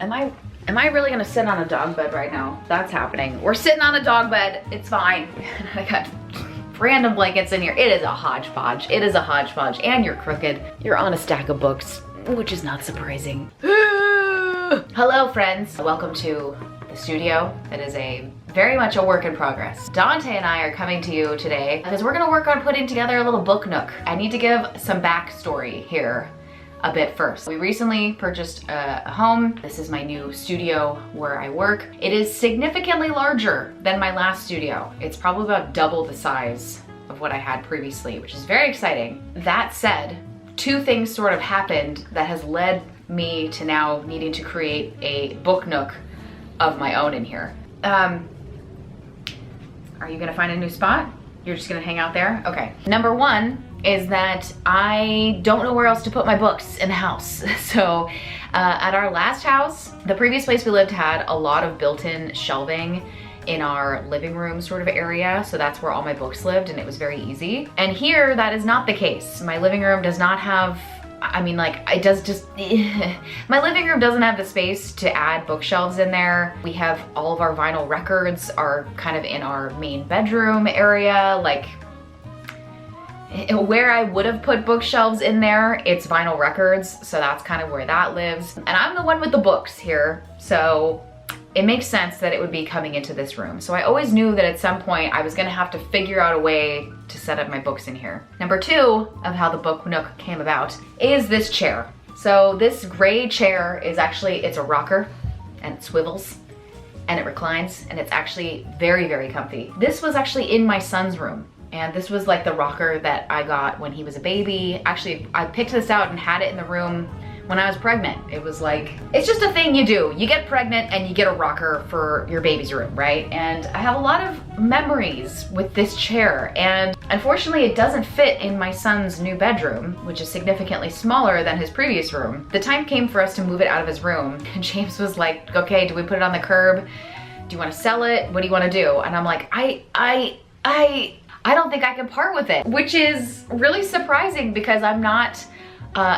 Am I really gonna sit on a dog bed right now? That's happening. We're sitting on a dog bed. It's fine. I got random blankets in here. It is a hodgepodge. It is a hodgepodge. And you're crooked. You're on a stack of books, which is not surprising. Hello, friends. Welcome to the studio. It is very much a work in progress. Dante and I are coming to you today because we're gonna work on putting together a little book nook. I need to give some backstory here a bit first. We recently purchased a home. This is my new studio where I work. It is significantly larger than my last studio. It's probably about double the size of what I had previously, which is very exciting. That said, two things sort of happened that has led me to now needing to create a book nook of my own in here. Are you gonna find a new spot? You're just gonna hang out there? Okay. Number one is that I don't know where else to put my books in the house. So at our last house, the previous place we lived had a lot of built-in shelving in our living room sort of area. So that's where all my books lived and it was very easy. And here that is not the case. My living room does not have, I mean, like, it does just, my living room doesn't have the space to add bookshelves in there. We have all of our vinyl records are kind of in our main bedroom area. Like, where I would have put bookshelves in there, it's vinyl records, so that's kind of where that lives. And I'm the one with the books here, so it makes sense that it would be coming into this room. So I always knew that at some point I was gonna have to figure out a way to set up my books in here. Number two of how the book nook came about is this chair. So this gray chair is actually, it's a rocker and it swivels and it reclines and it's actually very, very comfy. This was actually in my son's room. And this was like the rocker that I got when he was a baby. Actually, I picked this out and had it in the room when I was pregnant. It was like, it's just a thing you do. You get pregnant and you get a rocker for your baby's room, right? And I have a lot of memories with this chair. And unfortunately, it doesn't fit in my son's new bedroom, which is significantly smaller than his previous room. The time came for us to move it out of his room. And James was like, okay, do we put it on the curb? Do you wanna sell it? What do you wanna do? And I'm like, I don't think I can part with it, which is really surprising because I'm not,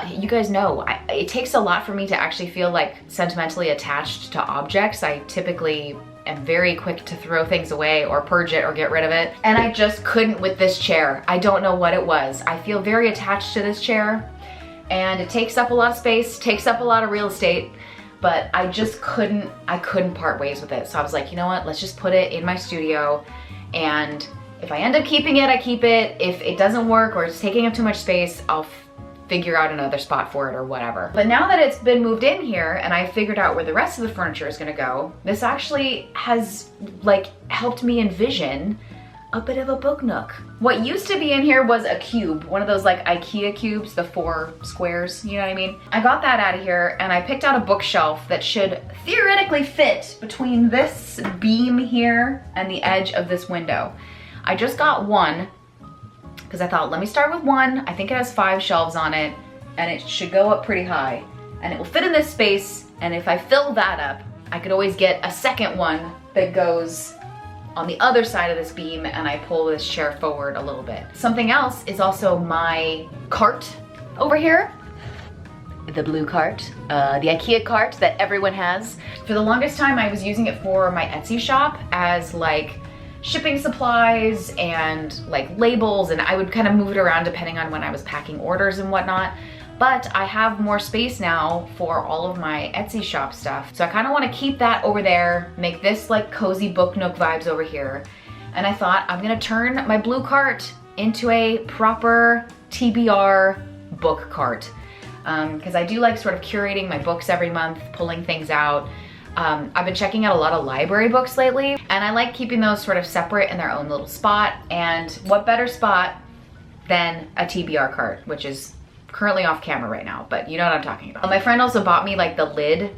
you guys know, it takes a lot for me to actually feel like sentimentally attached to objects. I typically am very quick to throw things away or purge it or get rid of it. And I just couldn't with this chair. I don't know what it was. I feel very attached to this chair and it takes up a lot of space, takes up a lot of real estate, but I just couldn't part ways with it. So I was like, you know what, let's just put it in my studio, and if I end up keeping it, I keep it. If it doesn't work or it's taking up too much space, I'll figure out another spot for it or whatever. But now that it's been moved in here and I figured out where the rest of the furniture is gonna go, this actually has like helped me envision a bit of a book nook. What used to be in here was a cube, one of those like IKEA cubes, the 4 squares, you know what I mean? I got that out of here and I picked out a bookshelf that should theoretically fit between this beam here and the edge of this window. I just got one because I thought, let me start with one. I think it has 5 shelves on it and it should go up pretty high and it will fit in this space. And if I fill that up, I could always get a second one that goes on the other side of this beam and I pull this chair forward a little bit. Something else is also my cart over here. The blue cart, the IKEA cart that everyone has. For the longest time, I was using it for my Etsy shop as like shipping supplies and like labels, and I would kind of move it around depending on when I was packing orders and whatnot. But I have more space now for all of my Etsy shop stuff. So I kind of want to keep that over there, make this like cozy book nook vibes over here. And I thought I'm gonna turn my blue cart into a proper TBR book cart. Because I do like sort of curating my books every month, pulling things out. I've been checking out a lot of library books lately, and I like keeping those sort of separate in their own little spot. And what better spot than a TBR cart, which is currently off camera right now, but you know what I'm talking about. My friend also bought me like the lid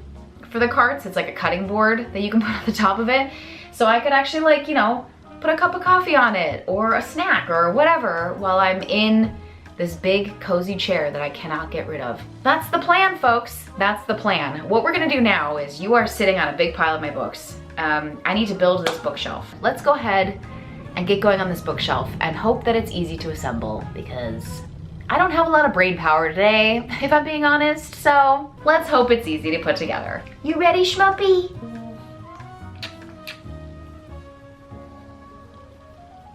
for the carts. It's like a cutting board that you can put on the top of it. So I could actually, like, you know, put a cup of coffee on it or a snack or whatever while I'm in this big cozy chair that I cannot get rid of. That's the plan, folks. That's the plan. What we're gonna do now is, you are sitting on a big pile of my books. I need to build this bookshelf. Let's go ahead and get going on this bookshelf and hope that it's easy to assemble, because I don't have a lot of brain power today, if I'm being honest, so let's hope it's easy to put together. You ready, Schmuppy?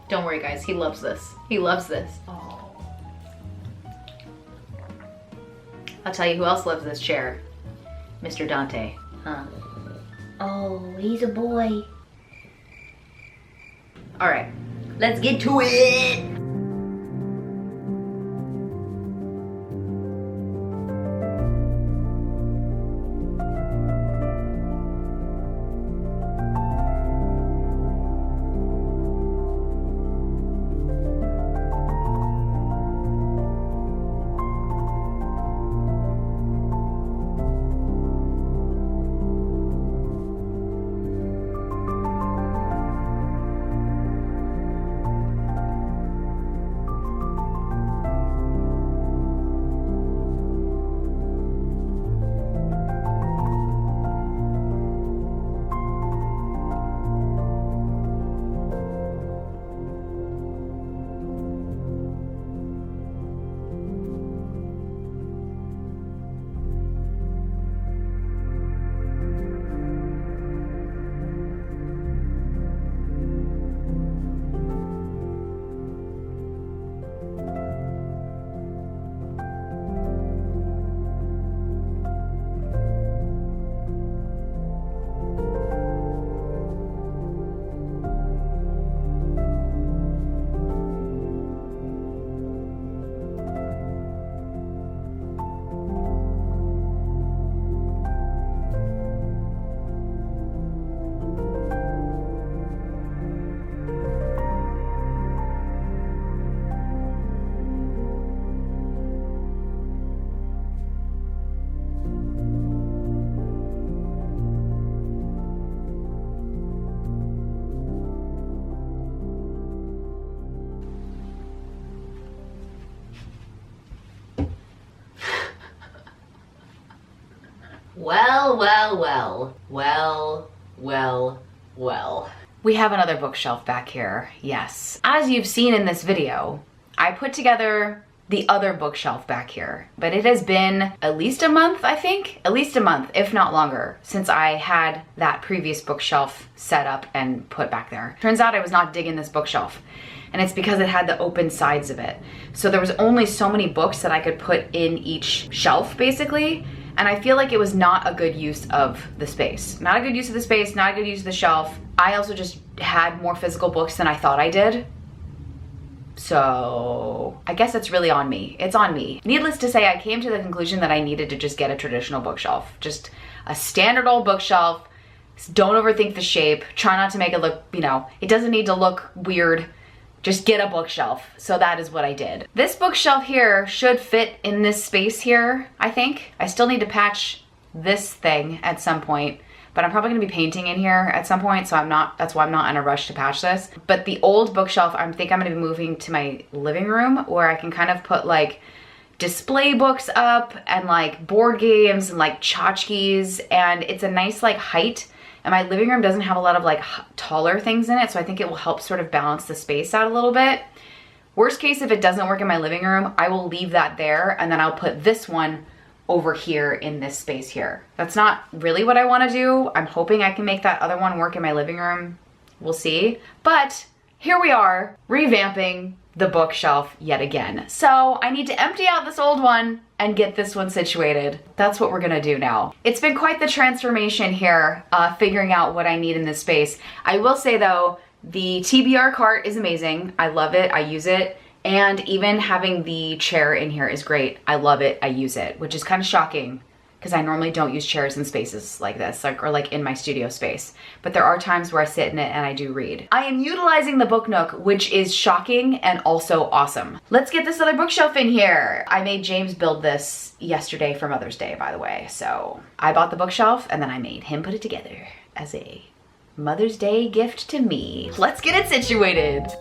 Don't worry, guys, he loves this. He loves this. Oh. I'll tell you who else loves this chair. Mr. Dante, huh? Oh, he's a boy. All right, let's get to it. Well, well, well, well, well, well. We have another bookshelf back here, yes. As you've seen in this video, I put together the other bookshelf back here, but it has been at least a month, I think. At least a month, if not longer, since I had that previous bookshelf set up and put back there. Turns out I was not digging this bookshelf, and it's because it had the open sides of it. So there was only so many books that I could put in each shelf, basically. And I feel like it was not a good use of the space. Not a good use of the space, not a good use of the shelf. I also just had more physical books than I thought I did. So I guess it's really on me. It's on me. Needless to say, I came to the conclusion that I needed to just get a traditional bookshelf. Just a standard old bookshelf. Don't overthink the shape. Try not to make it look, you know, it doesn't need to look weird. Just get a bookshelf. So that is what I did. This bookshelf here should fit in this space here, I think. I still need to patch this thing at some point, but I'm probably gonna be painting in here at some point, so that's why I'm not in a rush to patch this. But the old bookshelf, I think I'm gonna be moving to my living room where I can kind of put like display books up and like board games and like tchotchkes, and it's a nice like height. And my living room doesn't have a lot of like taller things in it, so I think it will help sort of balance the space out a little bit. Worst case, if it doesn't work in my living room, I will leave that there and then I'll put this one over here in this space here. That's not really what I want to do. I'm hoping I can make that other one work in my living room. We'll see. But here we are, revamping the bookshelf yet again. So I need to empty out this old one and get this one situated. That's what we're gonna do now. It's been quite the transformation here, figuring out what I need in this space. I will say though, the TBR cart is amazing. I love it, I use it. And even having the chair in here is great. I love it, I use it, which is kind of shocking because I normally don't use chairs in spaces like this, or like in my studio space. But there are times where I sit in it and I do read. I am utilizing the Book Nook, which is shocking and also awesome. Let's get this other bookshelf in here. I made James build this yesterday for Mother's Day, by the way. So I bought the bookshelf and then I made him put it together as a Mother's Day gift to me. Let's get it situated.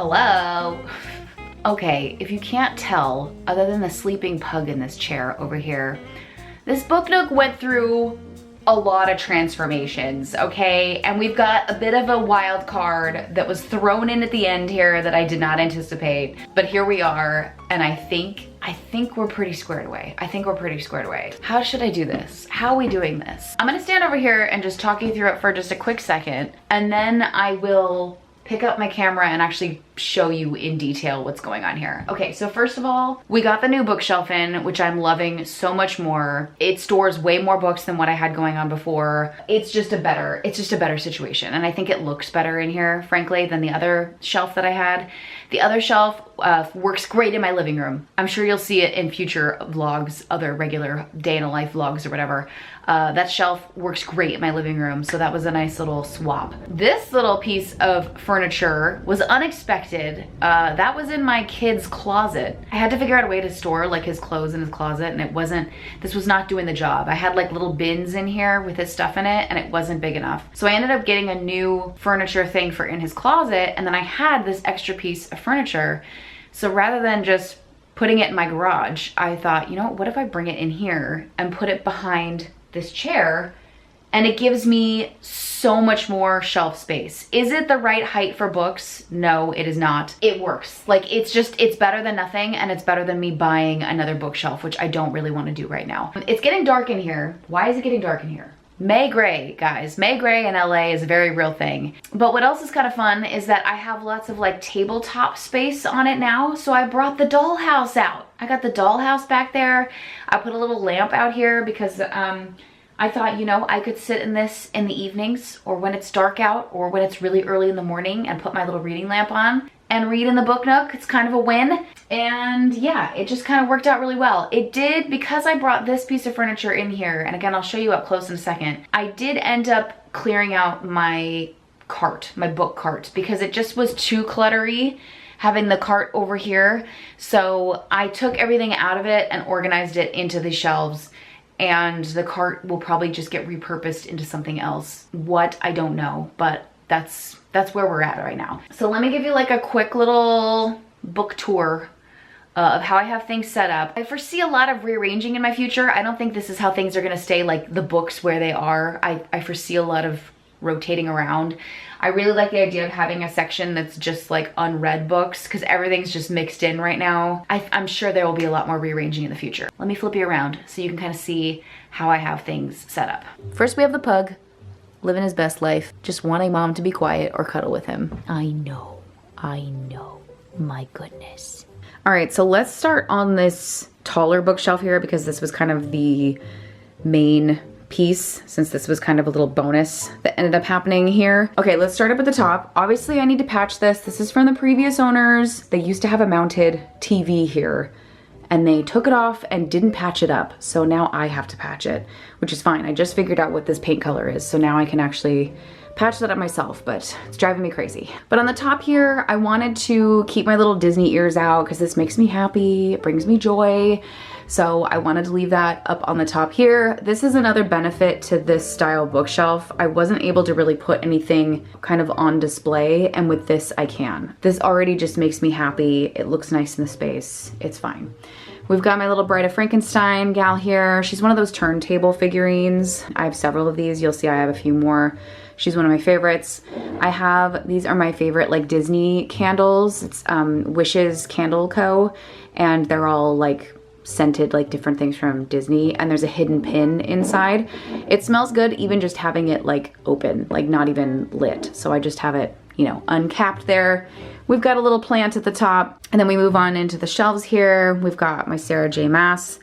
Hello? Okay, if you can't tell, other than the sleeping pug in this chair over here, this book nook went through a lot of transformations, okay? And we've got a bit of a wild card that was thrown in at the end here that I did not anticipate. But here we are, and I think we're pretty squared away. I think we're pretty squared away. How should I do this? How are we doing this? I'm gonna stand over here and just talk you through it for just a quick second, and then I will pick up my camera and actually show you in detail what's going on here. Okay, so first of all, we got the new bookshelf in, which I'm loving so much more. It stores way more books than what I had going on before. It's just a better situation. And I think it looks better in here, frankly, than the other shelf that I had. The other shelf works great in my living room. I'm sure you'll see it in future vlogs, other regular day in a life vlogs or whatever. That shelf works great in my living room, so that was a nice little swap. This little piece of furniture was unexpected. That was in my kid's closet. I had to figure out a way to store like his clothes in his closet, and this was not doing the job. I had like little bins in here with his stuff in it, and it wasn't big enough. So I ended up getting a new furniture thing for in his closet, and then I had this extra piece of furniture. So rather than just putting it in my garage, I thought, you know, what if I bring it in here and put it behind this chair, and it gives me so much more shelf space. Is it the right height for books? No, it is not. It works. Like, it's better than nothing, and it's better than me buying another bookshelf, which I don't really want to do right now. It's getting dark in here. Why is it getting dark in here? May gray, guys. May gray in LA is a very real thing. But what else is kind of fun is that I have lots of like tabletop space on it now. So I brought the dollhouse out. I got the dollhouse back there. I put a little lamp out here because I thought, you know, I could sit in this in the evenings or when it's dark out or when it's really early in the morning and put my little reading lamp on and read in the book nook. It's kind of a win. And yeah, it just kind of worked out really well. It did, because I brought this piece of furniture in here, and again, I'll show you up close in a second, I did end up clearing out my cart, my book cart, because it just was too cluttery having the cart over here. So I took everything out of it and organized it into the shelves, and the cart will probably just get repurposed into something else. What, I don't know, but that's where we're at right now. So let me give you like a quick little book tour of how I have things set up. I foresee a lot of rearranging in my future. I don't think this is how things are gonna stay, like the books where they are. I foresee a lot of rotating around. I really like the idea of having a section that's just like unread books, because everything's just mixed in right now. I'm sure there will be a lot more rearranging in the future. Let me flip you around so you can kind of see how I have things set up. First we have the pug, living his best life, just wanting mom to be quiet or cuddle with him. I know, my goodness. All right, so let's start on this taller bookshelf here, because this was kind of the main piece, since this was kind of a little bonus that ended up happening here. Okay, let's start up at the top. Obviously I need to patch this. This is from the previous owners. They used to have a mounted TV here, and they took it off and didn't patch it up. So now I have to patch it, which is fine. I just figured out what this paint color is, so now I can actually patch that up myself, but it's driving me crazy. But on the top here, I wanted to keep my little Disney ears out because this makes me happy, it brings me joy. So I wanted to leave that up on the top here. This is another benefit to this style bookshelf. I wasn't able to really put anything kind of on display, and with this I can. This already just makes me happy. It looks nice in the space. It's fine. We've got my little Bride of Frankenstein gal here. She's one of those turntable figurines. I have several of these. You'll see I have a few more. She's one of my favorites. These are my favorite like Disney candles. It's Wishes Candle Co. And they're all like scented like different things from Disney, and there's a hidden pin inside. It smells good even just having it like open, like not even lit. So I just have it, you know, uncapped there. We've got a little plant at the top, and then we move on into the shelves here. We've got my Sarah J. Maas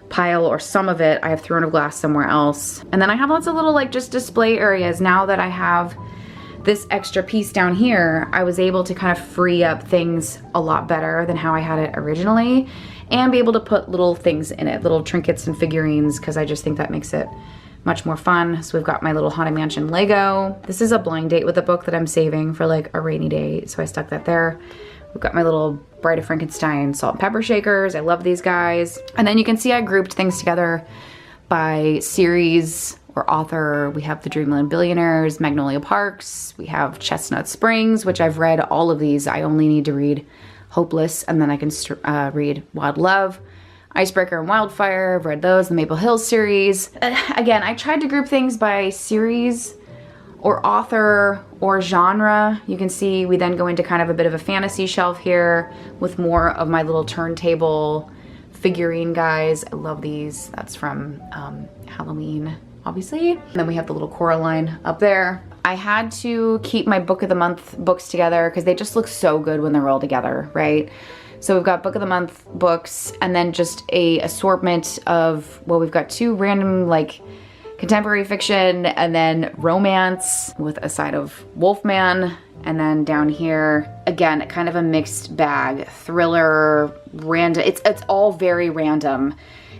pile, or some of it. I have Throne of Glass somewhere else. And then I have lots of little like just display areas. Now that I have this extra piece down here, I was able to kind of free up things a lot better than how I had it originally, and be able to put little things in it, little trinkets and figurines, because I just think that makes it much more fun. So we've got my little Haunted Mansion Lego. This is a blind date with a book that I'm saving for like a rainy day, so I stuck that there. We've got my little Bride of Frankenstein salt and pepper shakers. I love these guys. And then you can see I grouped things together by series or author. We have The Dreamland Billionaires, Magnolia Parks. We have Chestnut Springs, which I've read all of these. I only need to read Hopeless, and then I can read Wild Love. Icebreaker and Wildfire, I've read those, the Maple Hills series. Again, I tried to group things by series or author or genre. You can see we then go into kind of a bit of a fantasy shelf here with more of my little turntable figurine guys. I love these. That's from Halloween, obviously. And then we have the little Coraline up there. I had to keep my book of the month books together because they just look so good when they're all together, right? So we've got book of the month books and then just a assortment of, well, we've got 2 random like contemporary fiction and then romance with a side of Wolfman. And then down here, again, kind of a mixed bag, thriller, random. It's all very random.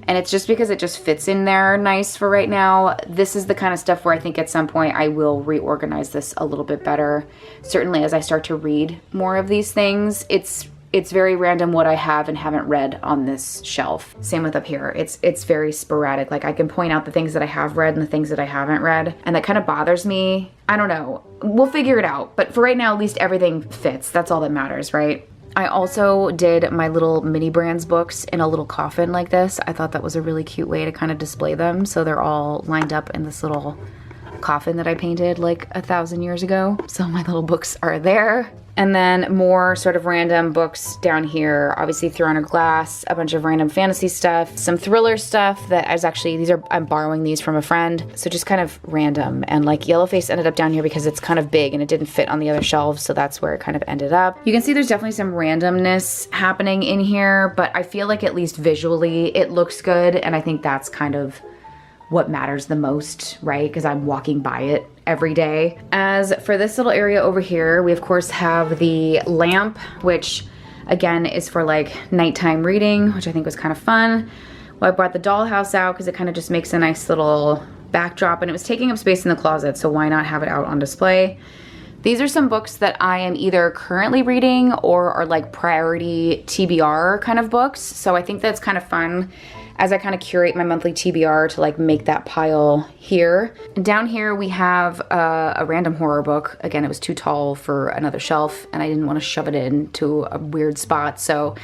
And it's just because it just fits in there nice for right now. This is the kind of stuff where I think at some point I will reorganize this a little bit better. Certainly as I start to read more of these things, it's very random what I have and haven't read on this shelf. Same with up here. It's very sporadic. Like I can point out the things that I have read and the things that I haven't read. And that kind of bothers me. I don't know. We'll figure it out. But for right now, at least everything fits. That's all that matters, right? I also did my little mini brands books in a little coffin like this. I thought that was a really cute way to kind of display them. So they're all lined up in this little coffin that I painted like 1,000 years ago. So my little books are there. And then more sort of random books down here, obviously Throne of Glass, a bunch of random fantasy stuff, some thriller stuff that is actually, I'm borrowing these from a friend. So just kind of random. And like Yellowface ended up down here because it's kind of big and it didn't fit on the other shelves. So that's where it kind of ended up. You can see there's definitely some randomness happening in here, but I feel like at least visually it looks good. And I think that's kind of what matters the most, right? Because I'm walking by it every day. As for this little area over here, we of course have the lamp, which again is for like nighttime reading, which I think was kind of fun. Well, I brought the dollhouse out because it kind of just makes a nice little backdrop and it was taking up space in the closet, so why not have it out on display? These are some books that I am either currently reading or are like priority TBR kind of books. So I think that's kind of fun as I kind of curate my monthly TBR to like make that pile here. And down here we have a random horror book. Again, it was too tall for another shelf and I didn't want to shove it into a weird spot. So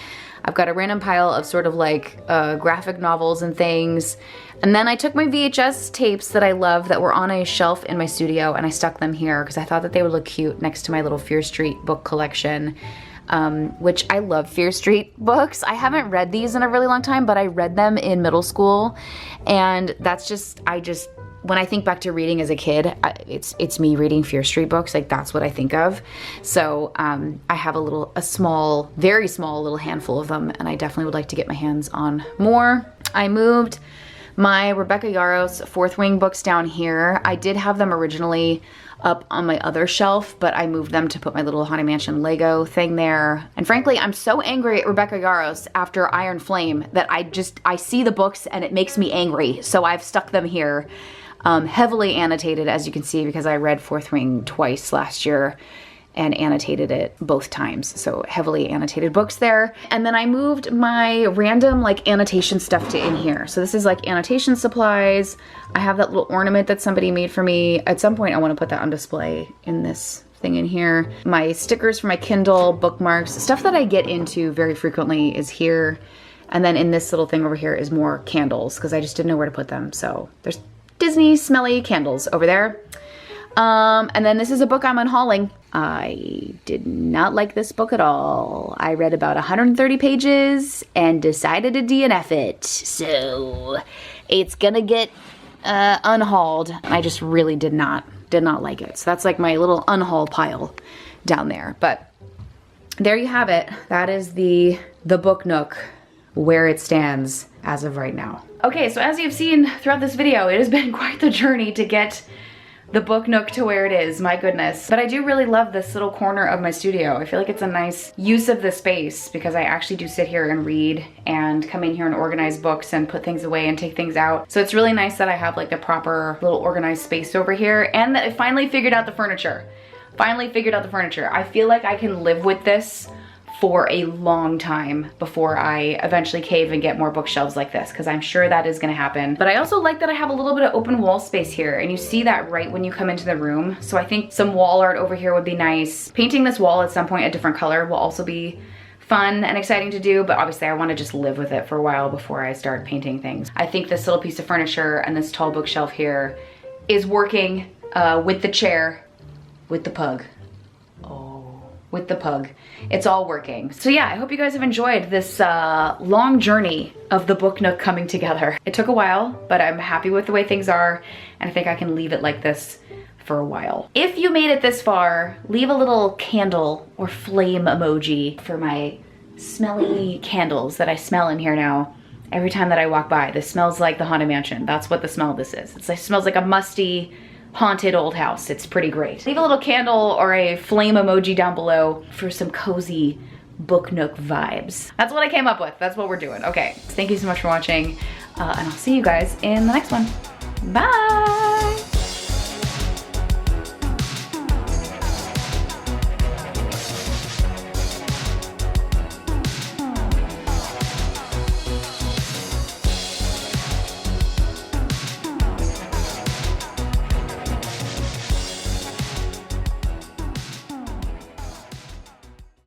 I've got a random pile of sort of like graphic novels and things. And then I took my VHS tapes that I love that were on a shelf in my studio and I stuck them here because I thought that they would look cute next to my little Fear Street book collection. Which I love Fear Street books. I haven't read these in a really long time, but I read them in middle school. And that's just, when I think back to reading as a kid, it's me reading Fear Street books. Like that's what I think of. So I have a small, very small little handful of them and I definitely would like to get my hands on more. I moved my Rebecca Yarros Fourth Wing books down here. I did have them originally up on my other shelf, but I moved them to put my little Haunted Mansion Lego thing there. And frankly, I'm so angry at Rebecca Yarros after Iron Flame that I see the books and it makes me angry. So I've stuck them here, heavily annotated as you can see because I read Fourth Wing twice last year and annotated it both times. So heavily annotated books there. And then I moved my random like annotation stuff to in here. So this is like annotation supplies. I have that little ornament that somebody made for me. At some point I want to put that on display in this thing in here. My stickers for my Kindle, bookmarks, stuff that I get into very frequently is here. And then in this little thing over here is more candles because I just didn't know where to put them. So there's Disney smelly candles over there. And then this is a book I'm unhauling. I did not like this book at all. I read about 130 pages and decided to DNF it. So it's gonna get unhauled. I just really did not like it. So that's like my little unhaul pile down there. But there you have it. That is the book nook where it stands as of right now. Okay, so as you've seen throughout this video, it has been quite the journey to get the book nook to where it is, my goodness. But I do really love this little corner of my studio. I feel like it's a nice use of the space because I actually do sit here and read and come in here and organize books and put things away and take things out. So it's really nice that I have like the proper little organized space over here and that I finally figured out the furniture. I feel like I can live with this for a long time before I eventually cave and get more bookshelves like this, because I'm sure that is gonna happen. But I also like that I have a little bit of open wall space here, and you see that right when you come into the room. So I think some wall art over here would be nice. Painting this wall at some point a different color will also be fun and exciting to do, but obviously I want to just live with it for a while before I start painting things. I think this little piece of furniture and this tall bookshelf here is working with the chair, with the pug. With the pug. It's all working. So yeah, I hope you guys have enjoyed this long journey of the book nook coming together. It took a while, but I'm happy with the way things are, and I think I can leave it like this for a while. If you made it this far, leave a little candle or flame emoji for my smelly candles that I smell in here now. Every time that I walk by, this smells like the Haunted Mansion. That's what the smell of this is. It smells like a musty, haunted old house. It's pretty great. Leave a little candle or a flame emoji down below for some cozy book nook vibes. That's what I came up with. That's what we're doing. Okay, thank you so much for watching, and I'll see you guys in the next one. Bye!